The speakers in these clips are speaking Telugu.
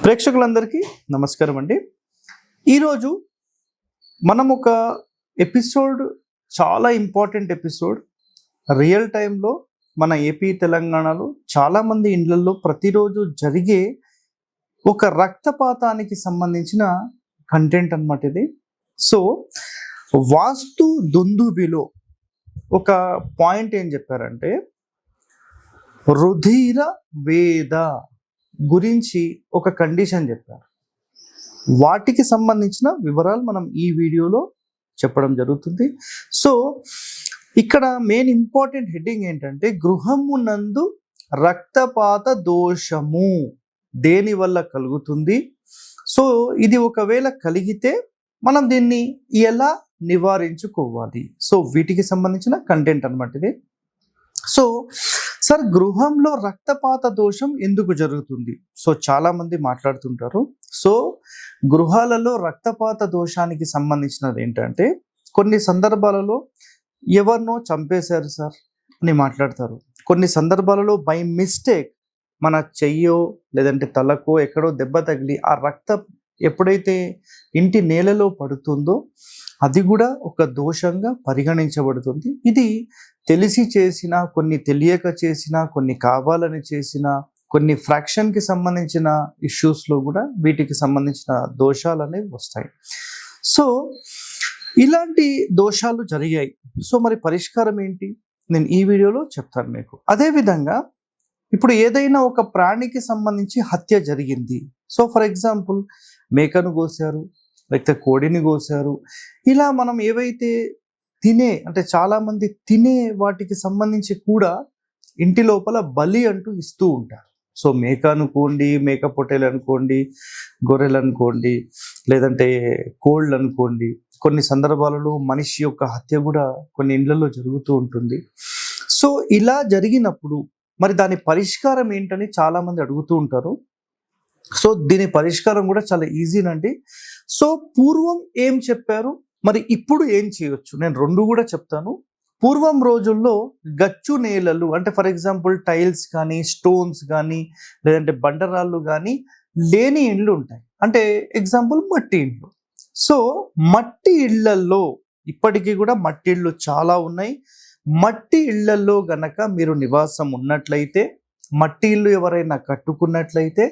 ప్రేక్షకులందరికీ నమస్కారం అండి. ఈరోజు మనం ఒక ఎపిసోడ్, చాలా ఇంపార్టెంట్ ఎపిసోడ్, రియల్ టైంలో మన ఏపీ తెలంగాణలో చాలామంది ఇళ్లలో ప్రతిరోజు జరిగే ఒక రక్తపాతానికి సంబంధించిన కంటెంట్ అన్నమాట ఇది. సో వాస్తు దుందుబిలో ఒక పాయింట్ ఏం చెప్పారంటే, రుధిర వేద గురించి ఒక కండిషన్ చెప్పారు. వాటికి సంబంధించిన వివరాలు మనం ఈ వీడియోలో చెప్పడం జరుగుతుంది. సో ఇక్కడ మెయిన్ ఇంపార్టెంట్ హెడ్డింగ్ ఏంటంటే, గృహమునందు రక్తపాత దోషము దేని వల్ల కలుగుతుంది, సో ఇది ఒకవేళ కలిగితే మనం దీన్ని ఎలా నివారించుకోవాలి, సో వీటికి సంబంధించిన కంటెంట్ అన్నమాట ఇది. సో సార్, గృహంలో రక్తపాత దోషం ఎందుకు జరుగుతుంది? సో చాలా మంది మాట్లాడుతుంటారు. సో గృహాలలో రక్తపాత దోషానికి సంబంధించినది ఏంటంటే, కొన్ని సందర్భాలలో ఎవరినో చంపేశారు సార్ అని మాట్లాడతారు. కొన్ని సందర్భాలలో బై మిస్టేక్ మన చెయ్యో లేదంటే తలకో ఎక్కడో దెబ్బ తగిలి ఆ రక్తం ఎప్పుడైతే ఇంటి నేలలో పడుతుందో అది కూడా ఒక దోషంగా పరిగణించబడుతుంది. ఇది తెలిసి చేసిన, కొన్ని తెలియక చేసిన, కొన్ని కావాలని చేసిన, కొన్ని ఫ్రాక్షన్కి సంబంధించిన ఇష్యూస్లో కూడా వీటికి సంబంధించిన దోషాలు అనేవి వస్తాయి. సో ఇలాంటి దోషాలు జరిగాయి. సో మరి పరిష్కారం ఏంటి, నేను ఈ వీడియోలో చెప్తాను మీకు. అదేవిధంగా ఇప్పుడు ఏదైనా ఒక ప్రాణికి సంబంధించి హత్య జరిగింది. సో ఫర్ ఎగ్జాంపుల్ మేకను కోసారు, లేకపోతే కోడిని కోసారు. ఇలా మనం ఏవైతే అంటే చాలామంది తినే వాటికి సంబంధించి కూడా ఇంటి లోపల బలి అంటూ ఇస్తూ ఉంటారు. సో మేక అనుకోండి, మేక పొట్టేలు అనుకోండి, గొర్రెలు అనుకోండి, లేదంటే కోళ్ళు అనుకోండి. కొన్ని సందర్భాలలో మనిషి యొక్క హత్య కూడా కొన్ని ఇళ్లలో జరుగుతూ ఉంటుంది. సో ఇలా జరిగినప్పుడు మరి దాని పరిష్కారం ఏంటని చాలామంది అడుగుతూ ఉంటారు. సో దీని పరిష్కారం కూడా చాలా ఈజీనండి. సో పూర్వం ఏం చెప్పారు, మరి ఇప్పుడు ఏం చేయొచ్చు, నేను రెండు కూడా చెప్తాను. పూర్వం రోజుల్లో గచ్చు నేలలు అంటే ఫర్ ఎగ్జాంపుల్ టైల్స్ కానీ, స్టోన్స్ కానీ, లేదంటే బండరాళ్ళు కానీ లేని ఇండ్లు ఉంటాయి. అంటే ఎగ్జాంపుల్ మట్టి ఇండ్లు. సో మట్టి ఇళ్లల్లో ఇప్పటికీ కూడా మట్టి ఇళ్ళు చాలా ఉన్నాయి. మట్టి ఇళ్లల్లో గనక మీరు నివాసం ఉన్నట్లయితే, మట్టి ఇల్లు ఎవరైనా కట్టుకున్నట్లయితే,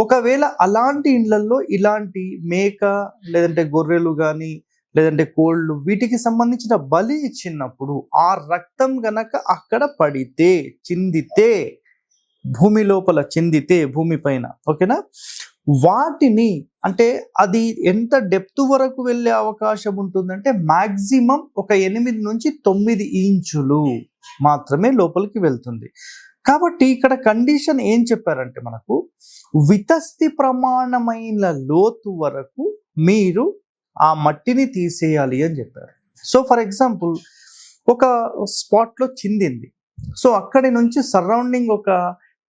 ఒకవేళ అలాంటి ఇళ్లల్లో ఇలాంటి మేక లేదంటే గొర్రెలు కానీ లేదంటే కోళ్ళు వీటికి సంబంధించిన బలి ఇచ్చినప్పుడు ఆ రక్తం గనక అక్కడ పడితే, చిందితే, భూమి లోపల చిందితే, భూమి పైన, ఓకేనా, వాటిని అంటే అది ఎంత డెప్త్ వరకు వెళ్ళే అవకాశం ఉంటుందంటే మాక్సిమం ఒక 8 నుంచి 9 ఇంచులు మాత్రమే లోపలికి వెళ్తుంది. కాబట్టి ఇక్కడ కండిషన్ ఏం చెప్పారంటే, మనకు వితస్తి ప్రమాణమైన లోతు వరకు మీరు ఆ మట్టిని తీసేయాలి అని చెప్పారు. సో ఫర్ ఎగ్జాంపుల్ ఒక స్పాట్లో చిందింది, సో అక్కడి నుంచి సరౌండింగ్ ఒక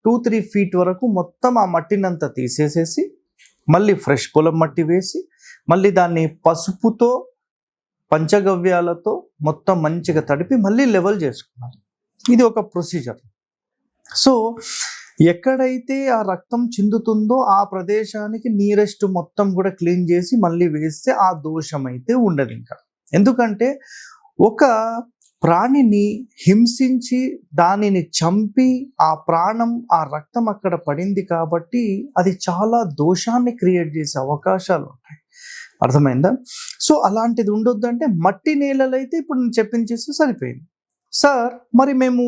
2-3 ఫీట్ వరకు మొత్తం ఆ మట్టిని అంతా తీసేసేసి మళ్ళీ ఫ్రెష్ పొలం మట్టి వేసి మళ్ళీ దాన్ని పసుపుతో పంచగవ్యాలతో మొత్తం మంచిగా తడిపి మళ్ళీ లెవెల్ చేసుకున్నారు. ఇది ఒక ప్రొసీజర్. సో ఎక్కడైతే ఆ రక్తం చిందుతుందో ఆ ప్రదేశానికి నీరెస్ట్ మొత్తం కూడా క్లీన్ చేసి మళ్ళీ వేస్తే ఆ దోషం అయితే ఉండదు ఇంకా. ఎందుకంటే ఒక ప్రాణిని హింసించి దానిని చంపి ఆ ప్రాణం, ఆ రక్తం అక్కడ పడింది కాబట్టి అది చాలా దోషాన్ని క్రియేట్ చేసే అవకాశాలు ఉంటాయి. అర్థమైందా? సో అలాంటిది ఉండొద్దంటే మట్టి నేలలైతే ఇప్పుడు నేను చెప్పించేస్తే సరిపోయింది. సార్ మరి మేము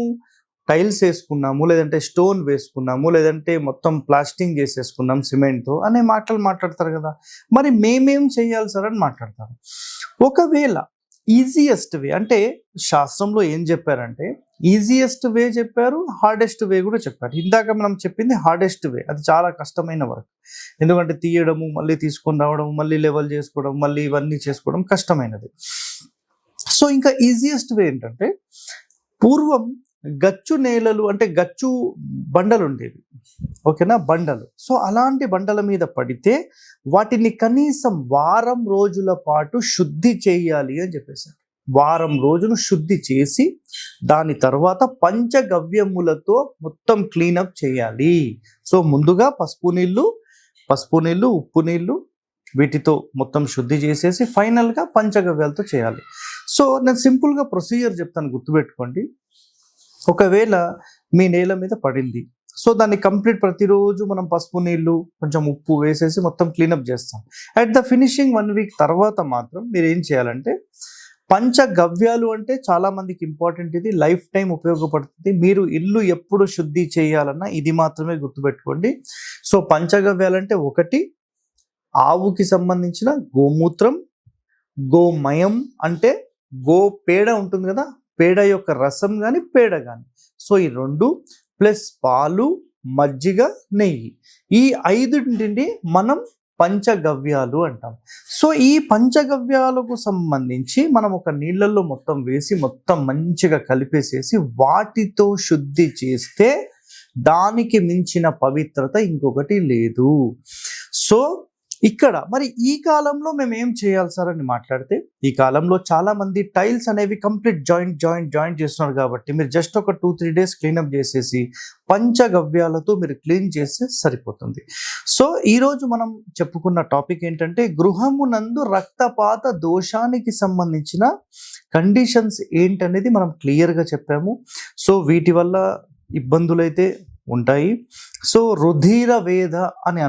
టైల్స్ వేసుకున్నాము, లేదంటే స్టోన్ వేసుకున్నాము, లేదంటే మొత్తం ప్లాస్టింగ్ చేసేసుకున్నాం సిమెంట్తో అనే మాటలు మాట్లాడతారు కదా, మరి మేమేం చేయాలి సార్ అని మాట్లాడతారు. ఒకవేళ ఈజియెస్ట్ వే అంటే శాస్త్రంలో ఏం చెప్పారంటే ఈజియెస్ట్ వే చెప్పారు, హార్డెస్ట్ వే కూడా చెప్పారు. ఇందాక మనం చెప్పింది హార్డెస్ట్ వే, అది చాలా కష్టమైన వర్క్. ఎందుకంటే తీయడము, మళ్ళీ తీసుకొని రావడం, మళ్ళీ లెవెల్ చేసుకోవడం, మళ్ళీ ఇవన్నీ చేసుకోవడం కష్టమైనది. సో ఇంకా ఈజియెస్ట్ వే ఏంటంటే, పూర్వం గచ్చు నేలలు అంటే గచ్చు బండలు ఉండేవి, ఓకేనా, బండలు. సో అలాంటి బండల మీద పడితే వాటిని కనీసం వారం రోజుల పాటు శుద్ధి చేయాలి అని చెప్పేశారు. వారం రోజులు శుద్ధి చేసి దాని తర్వాత పంచగవ్యములతో మొత్తం క్లీనప్ చేయాలి. సో ముందుగా పసుపు నీళ్ళు, పసుపు నీళ్ళు, ఉప్పు నీళ్ళు వీటితో మొత్తం శుద్ధి చేసేసి ఫైనల్గా పంచగవ్యాలతో చేయాలి. సో నేను సింపుల్గా ప్రొసీజర్ చెప్తాను, గుర్తుపెట్టుకోండి. ఒకవేళ మీ నేల మీద పడింది, సో దాన్ని కంప్లీట్ ప్రతిరోజు మనం పసుపు నీళ్ళు కొంచెం ఉప్పు వేసేసి మొత్తం క్లీనప్ చేస్తాం. అట్ ద ఫినిషింగ్ 1 వీక్ తర్వాత మాత్రం మీరు ఏం చేయాలంటే, పంచగవ్యాలు అంటే చాలా మందికి ఇంపార్టెంట్, ఇది లైఫ్ టైం ఉపయోగపడుతుంది. మీరు ఇల్లు ఎప్పుడు శుద్ధి చేయాలన్నా ఇది మాత్రమే గుర్తుపెట్టుకోండి. సో పంచగవ్యాలు అంటే, ఒకటి ఆవుకి సంబంధించిన గోమూత్రం, గోమయం అంటే గో పేడ ఉంటుంది కదా, పేడ యొక్క రసం కానీ పేడ కానీ, సో ఈ 2 ప్లస్ పాలు, మజ్జిగ, నెయ్యి, ఈ 5 మనం పంచగవ్యాలు అంటాం. సో ఈ పంచగవ్యాలకు సంబంధించి మనం ఒక నీళ్ళల్లో మొత్తం వేసి మొత్తం మంచిగా కలిపేసేసి వాటితో శుద్ధి చేస్తే దానికి మించిన పవిత్రత ఇంకొకటి లేదు. సో ఇక్కడ మరి ఈ కాలంలో మేము ఏం చేయాలి సార్ అని మాట్లాడితే, ఈ కాలంలో చాలా మంది టైల్స్ అనేవి కంప్లీట్ జాయింట్ చేస్తున్నారు. కాబట్టి మీరు జస్ట్ ఒక 2-3 డేస్ క్లీనప్ చేసేసి పంచగవ్యాలతో మీరు క్లీన్ చేస్తే సరిపోతుంది. సో ఈరోజు మనం చెప్పుకున్న టాపిక్ ఏంటంటే, గృహమునందు రక్తపాత దోషానికి సంబంధించిన కండిషన్స్ ఏంటనేది మనం క్లియర్గా చెప్పాము. సో వీటి వల్ల ఇబ్బందులైతే ఉంటాయి. సో రుధిర వేద అని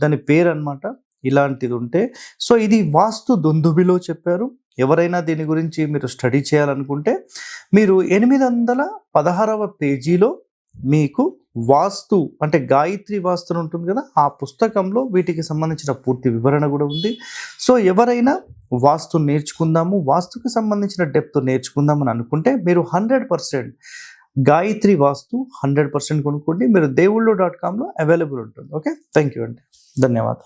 దాని పేరు అన్నమాట, ఇలాంటిది ఉంటే. సో ఇది వాస్తు దుందుబిలో చెప్పారు. ఎవరైనా దీని గురించి మీరు స్టడీ చేయాలనుకుంటే మీరు 816వ పేజీలో మీకు వాస్తు అంటే గాయత్రి వాస్తు ఉంటుంది కదా, ఆ పుస్తకంలో వీటికి సంబంధించిన పూర్తి వివరణ కూడా ఉంది. సో ఎవరైనా వాస్తు నేర్చుకుందాము, వాస్తుకి సంబంధించిన డెప్త్ నేర్చుకుందామని అనుకుంటే మీరు 100% గాయత్రి వాస్తు 100% కొనుక్కోండి. మీరు దేవుళ్ళు.comలో అవైలబుల్ ఉంటుంది. ఓకే, థ్యాంక్ యూ అండి, ధన్యవాదాలు.